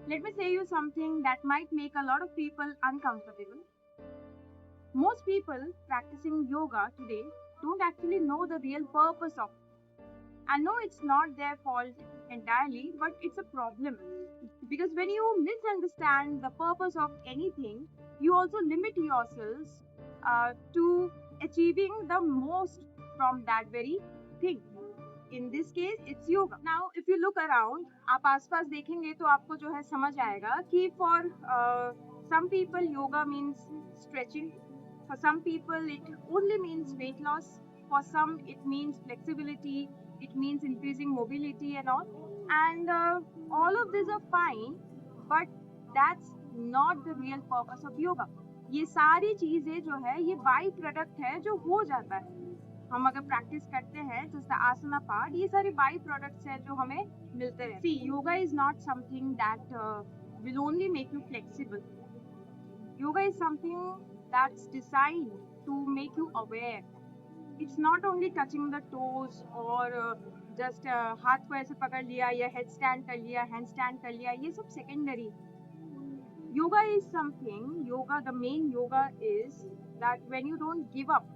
Let me say you something that might make a lot of people uncomfortable. Most people practicing yoga today don't actually know the real purpose of it. I know it's not their fault entirely, but it's a problem. Because when you misunderstand the purpose of anything, you also limit yourselves to achieving the most from that very thing. In this case it's yoga. Now if you look around, आप आसपास देखेंगे तो आपको जो है समझ आएगा कि for some people yoga means stretching, for some people it only means weight loss, for some it means flexibility, it means increasing mobility and all of these are fine, but that's not the real purpose of yoga. ये सारी चीजें जो है ये by product है जो हो जाता है हम अगर प्रैक्टिस करते हैं जैसे आसना पार्ट, ये सारे बाई प्रोडक्ट्स हैं जो हमें मिलते हैं. See yoga is not something that will only make you flexible. Yoga is something that's designed to make you aware. It's not only touching the toes और जस्ट हाथ को ऐसे पकड़ लिया या हेड स्टैंड कर लिया, हैंड स्टैंड कर लिया, ये सब secondary. Yoga is something, yoga the main yoga is that when you don't give up.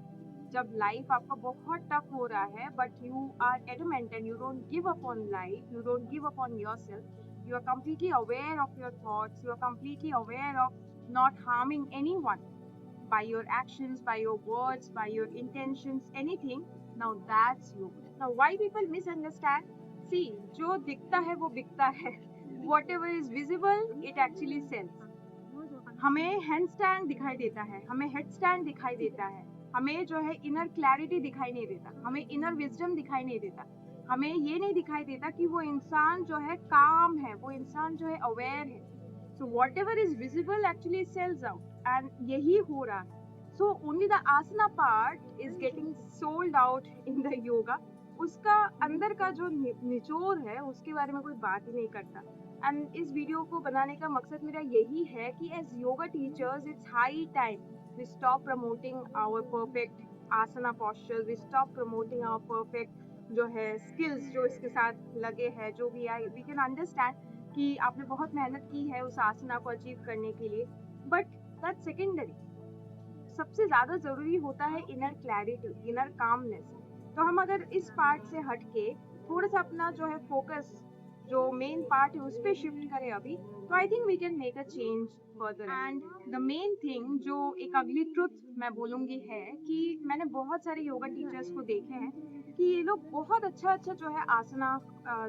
जब लाइफ आपका बहुत टफ हो रहा है but you are adamant and you don't give up on life, you don't give up on yourself, you are completely aware of your thoughts, you are completely aware of not harming anyone by your actions, by your words, by your intentions, anything. Now that's yoga. Now why people misunderstand? See, जो दिखता है वो बिकता है. Whatever is visible it actually sells. हमें hand stand दिखाई देता है, हमें हेड स्टैंड दिखाई देता है, हमें जो है इनर क्लैरिटी दिखाई नहीं देता, हमें इनर विजडम दिखाई नहीं देता, हमें ये नहीं दिखाई देता कि वो इंसान जो है काम है, वो इंसान जो है अवेयर है. So whatever is visible actually sells out and यही हो रहा है. So only the asana part is getting sold out in the yoga. उसका अंदर का जो निचोड़ है उसके बारे में कोई बात ही नहीं करता. एंड इस वीडियो को बनाने का मकसद मेरा यही है कि as yoga teachers it's high time we stop promoting our perfect asana postures, we stop promoting our perfect जो है skills जो इसके साथ लगे हैं, जो भी आई we can understand कि आपने बहुत मेहनत की है उस आसना को अचीव करने के लिए, but that's secondary. सबसे ज़्यादा ज़रूरी होता है इनर क्लैरिटी, इनर कामनेस. तो हम अगर इस पार्ट से हट के थोड़ा सा अपना जो है फोकस जो मेन पार्ट है उस पर शिफ्ट करें अभी, तो I think we can make a change further. And the main thing जो एक अगली ट्रुथ मैं बोलूँगी है कि मैंने बहुत सारे योगा टीचर्स को देखे हैं कि ये लोग बहुत अच्छा जो है आसना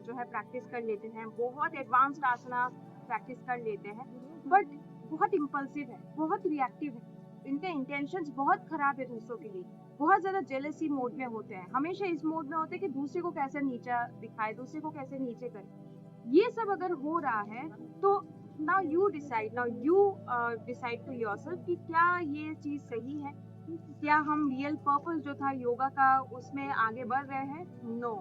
जो है प्रैक्टिस कर लेते हैं, बहुत एडवांस्ड आसना प्रैक्टिस कर लेते हैं, बट बहुत इम्पल्सिव है, बहुत रिएक्टिव है. इनके इंटेंशंस बहुत खराब है दूसरों के लिए, बहुत ज़्यादा जेलसी मोड में होते हैं, हमेशा इस मोड में होते हैं कि दूसरे को कैसे नीचा दिखाए, दूसरे को कैसे नीचे करे. ये सब अगर हो रहा है तो now you decide to yourself कि क्या ये चीज़ सही है, क्या हम रियल पर्पस जो था योगा का उसमें आगे बढ़ रहे हैं. नो,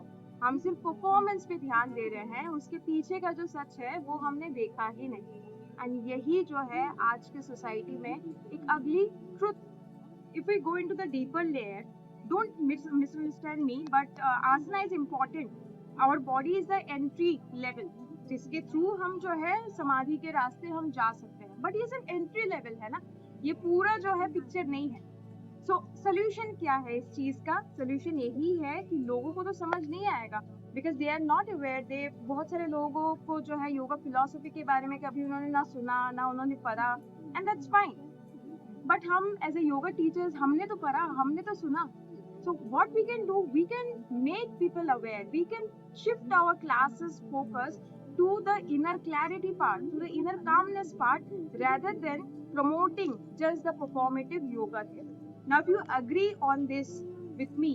हम सिर्फ परफॉर्मेंस पे ध्यान दे रहे हैं, उसके पीछे का जो सच है वो हमने देखा ही नहीं. एंड यही जो है आज के सोसाइटी में एक ugly truth. If we go into the deeper layer, don't misunderstand me, but asana is important. Our body is the entry level जिसके थ्रू हम जो है समाधि के रास्ते हम जा सकते हैं, बट ये सिर्फ एंट्री लेवल है ना, ये पूरा जो है पिक्चर नहीं है. सो सोल्यूशन क्या है इस चीज का? सोल्यूशन यही है कि लोगों को तो समझ नहीं आएगा because they are not aware. दे बहुत सारे लोगों को जो है योगा फिलॉसफी के बारे में कभी उन्होंने ना सुना ना उन्होंने पढ़ा, एंड दैट्स फाइन. बट हम एज ए योगा टीचर्स हमने तो पढ़ा, हमने तो सुना. So what we can do, we can make people aware, we can shift our classes focus to the inner clarity part, to the inner calmness part, rather than promoting just the performative yoga thing. Now if you agree on this with me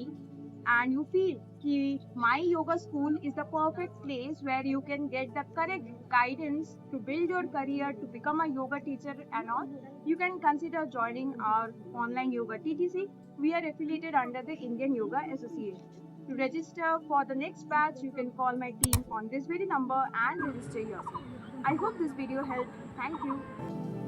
and you feel that my yoga school is the perfect place where you can get the correct guidance to build your career, to become a yoga teacher and all, you can consider joining our online yoga TTC. We are affiliated under the Indian Yoga Association. To register for the next batch, you can call my team on this very number and register yourself. I hope this video helped. Thank you.